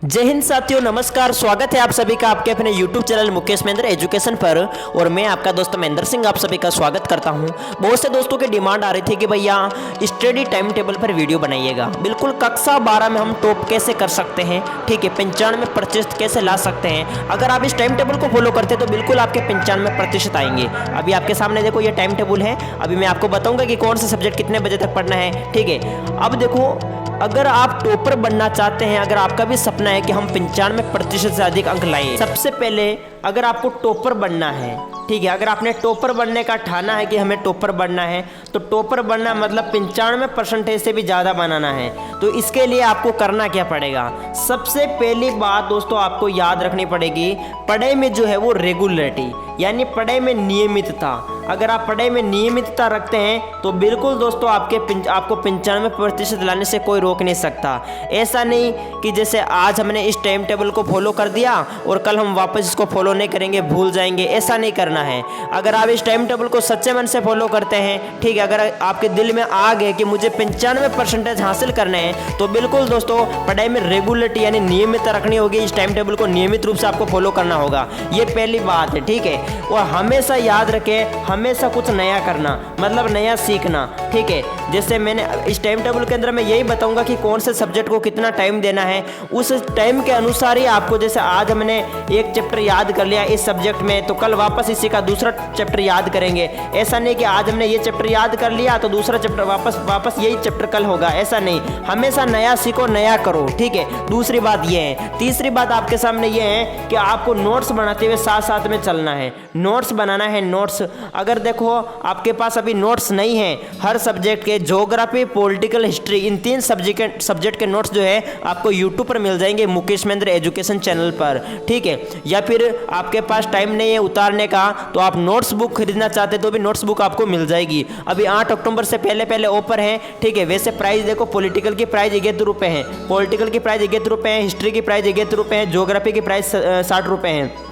जय हिंद साथियों, नमस्कार। स्वागत है आप सभी का आपके अपने YouTube channel Mukesh Mahendra education पर। और मैं आपका दोस्त महेंद्र सिंह आप सभी का स्वागत करता हूं। बहुत से दोस्तों की डिमांड आ रही थी कि भैया स्टडी टाइम टेबल पर वीडियो बनाइएगा। बिल्कुल कक्षा 12 में हम टॉप कैसे कर सकते हैं, ठीक है, 95% कैसे ला सकते हैं। अगर आप इस टाइम टेबल को फॉलो करते हैं तो बिल्कुल आपके 95% आएंगे। अभी आपके सामने देखो ये टाइम टेबल है। अभी मैं आपको बताऊंगा कि कौन सा सब्जेक्ट कितने बजे तक पढ़ना है, ठीक है। अब देखो, अगर आप टॉपर बनना चाहते हैं, अगर आपका भी सपना है कि हम 95% से अधिक अंक लाएं, सबसे पहले अगर आपको टॉपर बनना है, ठीक है, अगर आपने टॉपर बनने का ठाना है कि हमें टॉपर बनना है, तो टॉपर बनना मतलब 95% से भी ज़्यादा बनाना है। तो इसके लिए आपको करना क्या पड़ेगा? सबसे पहली बात दोस्तों आपको याद रखनी पड़ेगी, पढ़ाई में जो है वो रेगुलरिटी, यानी पढ़ाई में नियमितता। अगर आप पढ़ाई में नियमितता रखते हैं तो बिल्कुल दोस्तों आपको 95% लाने से कोई रोक नहीं सकता। ऐसा नहीं कि जैसे आज हमने इस टाइम टेबल को फॉलो कर दिया और कल हम वापस इसको फॉलो नहीं करेंगे, भूल जाएंगे, ऐसा नहीं करना है। अगर आप इस टाइम टेबल को सच्चे मन से फॉलो करते हैं, ठीक है, अगर आपके दिल में आग है कि मुझे 95% हासिल करने हैं, तो बिल्कुल दोस्तों पढ़ाई में रेगुलरिटी यानी नियमितता रखनी होगी। इस टाइम टेबल को नियमित रूप से आपको फॉलो करना होगा, ये पहली बात है, ठीक है। और हमेशा याद रखें, हमेशा कुछ नया करना, मतलब नया सीखना, ठीक है। जैसे मैंने इस टाइम टेबल के अंदर मैं यही बताऊंगा कि कौन से सब्जेक्ट को कितना टाइम देना है, उस टाइम के अनुसार ही आपको, जैसे आज हमने एक चैप्टर याद कर लिया इस सब्जेक्ट में, तो कल वापस इसी का दूसरा चैप्टर याद करेंगे। ऐसा नहीं कि आज हमने ये चैप्टर याद कर लिया तो दूसरा चैप्टर वापस यही चैप्टर कल होगा, ऐसा नहीं। हमेशा नया सीखो, नया करो, ठीक है। दूसरी बात ये है। तीसरी बात आपके सामने ये है कि आपको नोट्स बनाते हुए साथ साथ में चलना है। नोट्स बनाना है, नोट्स। अगर देखो आपके पास अभी नोट्स नहीं है, हर सब्जेक्ट के ज्योग्राफी, पॉलिटिकल, हिस्ट्री, इन 3 सब्जेक्ट के नोट्स जो है आपको यूट्यूब पर मिल जाएंगे मुकेश महेंद्र एजुकेशन चैनल पर, ठीक है। या फिर आपके पास टाइम नहीं है उतारने का, तो आप नोट्स बुक खरीदना चाहते तो भी नोट्स बुक आपको मिल जाएगी। अभी 8 अक्टूबर से पहले ऑफर है, ठीक है। वैसे प्राइस देखो, पॉलिटिकल की प्राइस 11 रुपये है, पॉलिटिकल की प्राइस 11 रुपये है, हिस्ट्री की प्राइस 11 रुपये है, ज्योग्राफी की प्राइस 60 रुपये है।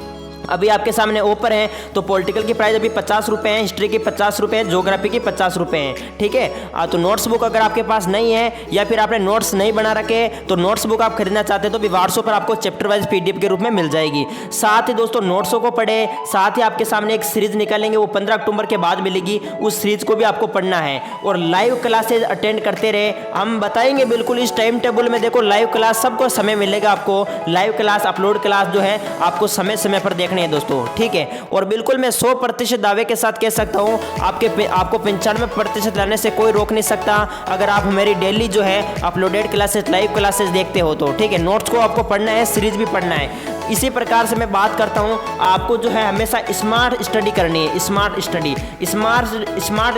अभी आपके सामने ऑफर है, तो पॉलिटिकल की प्राइस अभी 50 रुपये है, हिस्ट्री की 50 रुपये है, ज्योग्राफी की 50 रुपये है, ठीक है। तो नोट्स बुक अगर आपके पास नहीं है या फिर आपने नोट्स नहीं बना रखे, तो नोट्स बुक आप खरीदना चाहते हैं तो भी व्हाट्सएप पर आपको चैप्टर वाइज PDF के रूप में मिल जाएगी। साथ ही दोस्तों नोट्सों को पढ़े, साथ ही आपके सामने एक सीरीज निकालेंगे, वो 15 अक्टूबर के बाद मिलेगी, उस सीरीज को भी आपको पढ़ना है। और लाइव क्लासेज अटेंड करते रहे, हम बताएंगे बिल्कुल इस टाइम टेबल में। देखो लाइव क्लास सबको समय मिलेगा, आपको लाइव क्लास, अपलोड क्लास जो है आपको समय समय पर देखने हैं दोस्तों, ठीक है। और बिल्कुल मैं 100% दावे के साथ कह सकता हूं, आपको 95% लाने से कोई रोक नहीं सकता, अगर आप हमारी डेली जो है अपलोडेड क्लासेस, लाइव क्लासेस देखते हो तो, ठीक है। नोट्स को आपको पढ़ना है, सीरीज भी पढ़ना है। इसी प्रकार से मैं बात करता हूं, आपको जो है हमेशा स्मार्ट स्टडी करनी है। स्मार्ट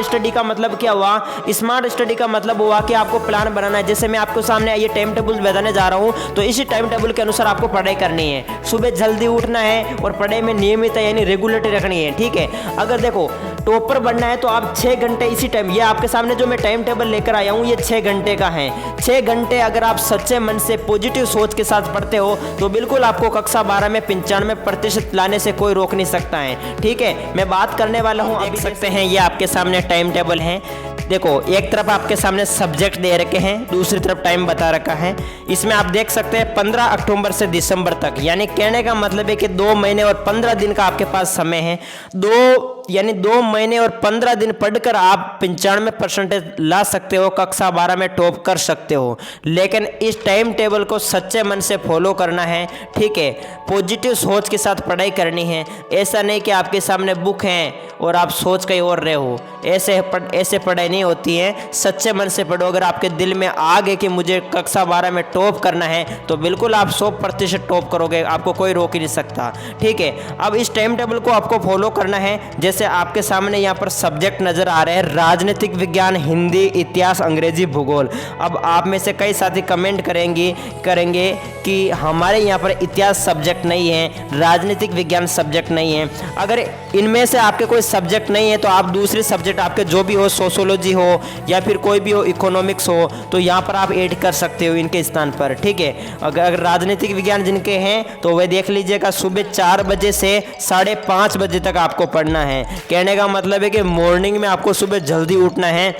स्टडी का मतलब क्या हुआ? स्मार्ट स्टडी का मतलब हुआ कि आपको प्लान बनाना है। जैसे मैं आपको सामने ये टाइम टेबल बताने जा रहा हूं, तो इसी टाइम टेबल के अनुसार आपको पढ़ाई करनी है। सुबह जल्दी उठना है और पढ़ाई में नियमित यानी रेगुलरिटी रखनी है, ठीक है। अगर देखो टॉपर बनना है तो आप 6 घंटे इसी टाइम, ये आपके सामने जो मैं टाइम टेबल लेकर आया हूँ ये 6 घंटे का है। 6 घंटे अगर आप सच्चे मन से पॉजिटिव सोच के साथ पढ़ते हो तो बिल्कुल आपको कक्षा 12 में 95% लाने से कोई रोक नहीं सकता है, ठीक है। मैं बात करने वाला हूँ, देख सकते हैं ये आपके सामने टाइम टेबल है। देखो एक तरफ आपके सामने सब्जेक्ट दे रखे हैं, दूसरी तरफ टाइम बता रखा है। इसमें आप देख सकते हैं 15 अक्टूबर से दिसंबर तक, यानी कहने का मतलब है कि 2 महीने और 15 दिन का आपके पास समय है। 2 महीने और 15 दिन पढ़कर आप 95% ला सकते हो, कक्षा 12 में टॉप कर सकते हो। लेकिन इस टाइम टेबल को सच्चे मन से फॉलो करना है, ठीक है। पॉजिटिव सोच के साथ पढ़ाई करनी है। ऐसा नहीं कि आपके सामने बुक हैं और आप सोच कहीं और रहे हो, ऐसे पढ़ाई नहीं होती है। सच्चे मन से पढ़ो। अगर आपके दिल में आग है कि मुझे कक्षा 12 में टॉप करना है, तो बिल्कुल आप 100% टॉप करोगे, आपको कोई रोक ही नहीं सकता, ठीक है। अब इस टाइम टेबल को आपको फॉलो करना है। जैसे आपके सामने यहाँ पर सब्जेक्ट नजर आ रहे हैं, राजनीतिक विज्ञान, हिंदी, इतिहास, अंग्रेजी, भूगोल। अब आप में से कई साथी कमेंट करेंगे कि हमारे यहाँ पर इतिहास सब्जेक्ट नहीं है, राजनीतिक विज्ञान सब्जेक्ट नहीं है। अगर इनमें से आपके कोई सब्जेक्ट नहीं है तो आप दूसरे सब्जेक्ट आपके जो भी हो, सोशियोलॉजी हो या फिर कोई भी हो, इकोनॉमिक्स हो, तो यहाँ पर आप ऐड कर सकते हो इनके स्थान पर, ठीक है। अगर राजनीतिक विज्ञान जिनके हैं तो वह देख लीजिएगा, सुबह 4 बजे से 5:30 बजे तक आपको पढ़ना है। कहने का मतलब है कि मॉर्निंग में आपको सुबह जल्दी उठना है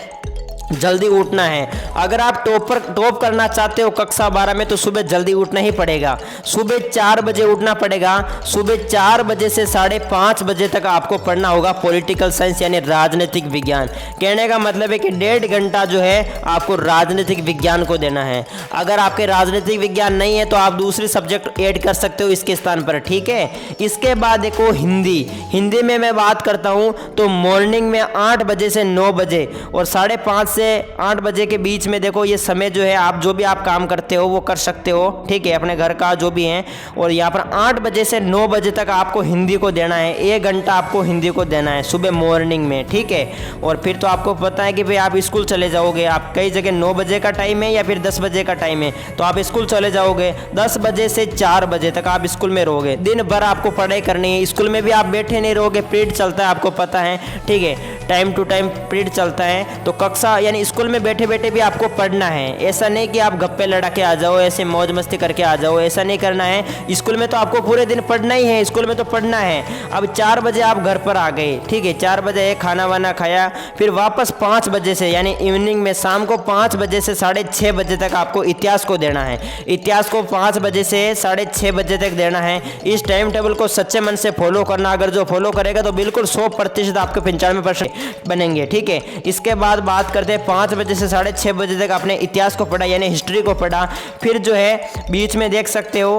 जल्दी उठना है। अगर आप टॉप करना चाहते हो कक्षा 12 में तो सुबह जल्दी उठना ही पड़ेगा। सुबह 4 बजे उठना पड़ेगा। सुबह 4 बजे से 5:30 बजे तक आपको पढ़ना होगा पॉलिटिकल साइंस यानी राजनीतिक विज्ञान। कहने का मतलब है कि 1.5 घंटा जो है आपको राजनीतिक विज्ञान को देना है। अगर आपके राजनीतिक विज्ञान नहीं है तो आप दूसरी सब्जेक्ट ऐड कर सकते हो इसके स्थान पर, ठीक है। इसके बाद देखो हिंदी में मैं बात करता हूँ तो मॉर्निंग में 8 बजे से 9 बजे और 5:30 से 8 बजे के बीच में देखो ये समय जो है आप जो भी आप काम करते हो वो कर सकते हो, ठीक है, अपने घर का जो भी है। और यहाँ पर 8 बजे से 9 बजे तक आपको हिंदी को देना है। 1 घंटा आपको हिंदी को देना है सुबह मॉर्निंग में, ठीक है। और फिर तो आपको पता है कि भाई आप स्कूल चले जाओगे। आप कई जगह 9 बजे का टाइम है या फिर 10 बजे का टाइम है, तो आप स्कूल चले जाओगे। 10 बजे से 4 बजे तक आप स्कूल में रहोगे। दिन भर आपको पढ़ाई करनी है। स्कूल में भी आप बैठे नहीं रहोगे, पीरियड चलता है, आपको पता है, ठीक है, टाइम टू टाइम पीरियड चलता है। तो कक्षा यानी स्कूल में बैठे बैठे भी आपको पढ़ना है। ऐसा नहीं कि आप गप्पे लड़ा के आ जाओ, ऐसे मौज मस्ती करके आ जाओ, ऐसा नहीं करना है। स्कूल में तो आपको पूरे दिन पढ़ना ही है, स्कूल में तो पढ़ना है। अब 4 बजे आप घर पर आ गए, ठीक है, 4 बजे खाना वाना खाया, फिर वापस 5 बजे से यानी इवनिंग में शाम को 5 बजे से 6:30 बजे तक आपको इतिहास को देना है। इतिहास को 5 बजे से 6:30 बजे तक देना है। इस टाइम टेबल को सच्चे मन से फॉलो करना। अगर जो फॉलो करेगा तो बिल्कुल 100% आपके 95% बनेंगे, ठीक है। इसके बाद बात करते हैं 5 बजे से 6:30 बजे तक आपने इतिहास को पढ़ा यानी हिस्ट्री को पढ़ा। फिर जो है बीच में देख सकते हो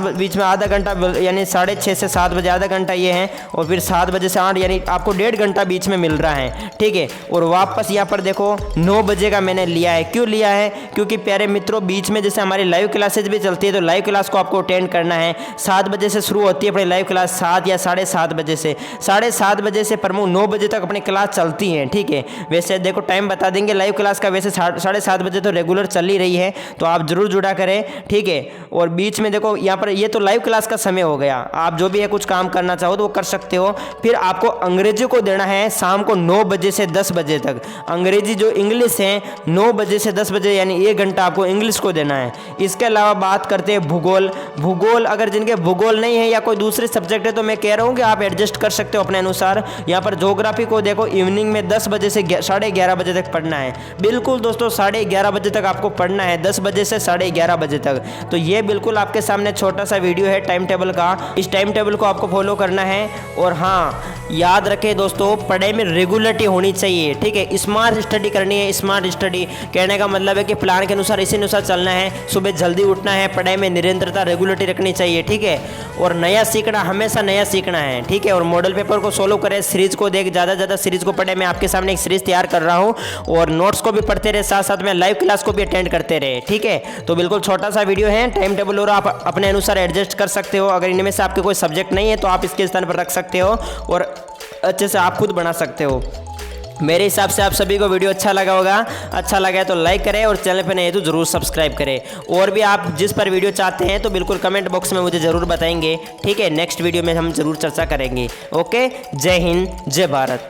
बीच में आधा घंटा यानी 6:30 से 7 बजे आधा घंटा ये है। और फिर 7 बजे से 8 यानी आपको 1.5 घंटा बीच में मिल रहा है, ठीक है। और वापस यहाँ पर देखो 9 बजे का मैंने लिया है। क्यों लिया है? क्योंकि प्यारे मित्रों बीच में जैसे हमारी लाइव क्लासेज भी चलती है तो लाइव क्लास को आपको अटेंड करना है। 7 बजे से शुरू होती है अपनी लाइव क्लास, 7 या 7:30 बजे से। 7:30 बजे से प्रमुख 9 बजे तक अपनी क्लास चलती है, ठीक है। वैसे देखो टाइम बता देंगे लाइव क्लास का, वैसे 7:30 बजे तो रेगुलर चल ही रही है, तो आप जरूर जुड़ा करें, ठीक है। और बीच में देखो यहाँ पर ये तो लाइव क्लास का समय हो गया। आप जो भी है कुछ काम करना चाहो तो वो कर सकते हो। फिर आपको अंग्रेजी को देना है शाम को 9 बजे से 10 बजे तक। अंग्रेजी जो इंग्लिश है 9 बजे से 10 बजे यानी 1 घंटा आपको इंग्लिश को देना है। इसके अलावा बात करते हैं भूगोल। अगर जिनके भूगोल नहीं है या कोई दूसरे सब्जेक्ट है तो मैं कह रहा हूँ कि आप एडजस्ट कर सकते हो अपने अनुसार। यहाँ पर ज्योग्राफी को देखो इवनिंग में 10 बजे से 11:30 बजे तक पढ़ना है। बिल्कुल दोस्तों 11:30 बजे तक आपको पढ़ना है, 10 बजे से 11:30 बजे तक। तो ये बिल्कुल आपके सामने छोटा सा वीडियो है टाइम टेबल का। इस टाइम टेबल को आपको फॉलो करना है। और हाँ, याद रखें दोस्तों पढ़ाई में रेगुलरिटी होनी चाहिए, ठीक है। स्मार्ट स्टडी करनी है। स्मार्ट स्टडी कहने का मतलब है कि प्लान के अनुसार इसी अनुसार चलना है। सुबह जल्दी उठना है, पढ़ाई में निरंतरता रेगुलरिटी रखनी चाहिए, ठीक है। और नया सीखना, हमेशा नया सीखना है, ठीक है। और मॉडल पेपर को सोलो करें, सीरीज को देख, ज़्यादा से ज़्यादा सीरीज को पढ़े। मैं आपके सामने एक सीरीज तैयार कर रहा हूँ और नोट्स को भी पढ़ते रहे, साथ साथ में लाइव क्लास को भी अटेंड करते रहे, ठीक है। तो बिल्कुल छोटा सा वीडियो है टाइम टेबल और आप अपने अनुसार एडजस्ट कर सकते हो। अगर इनमें से आपके कोई सब्जेक्ट नहीं है तो आप इसके स्थान पर रख सकते हो और अच्छे से आप खुद बना सकते हो। मेरे हिसाब से आप सभी को वीडियो अच्छा लगा होगा। अच्छा लगा है तो लाइक करें और चैनल पर नहीं तो ज़रूर सब्सक्राइब करें। और भी आप जिस पर वीडियो चाहते हैं तो बिल्कुल कमेंट बॉक्स में मुझे ज़रूर बताएंगे, ठीक है। नेक्स्ट वीडियो में हम ज़रूर चर्चा करेंगे। ओके, जय हिंद, जय भारत।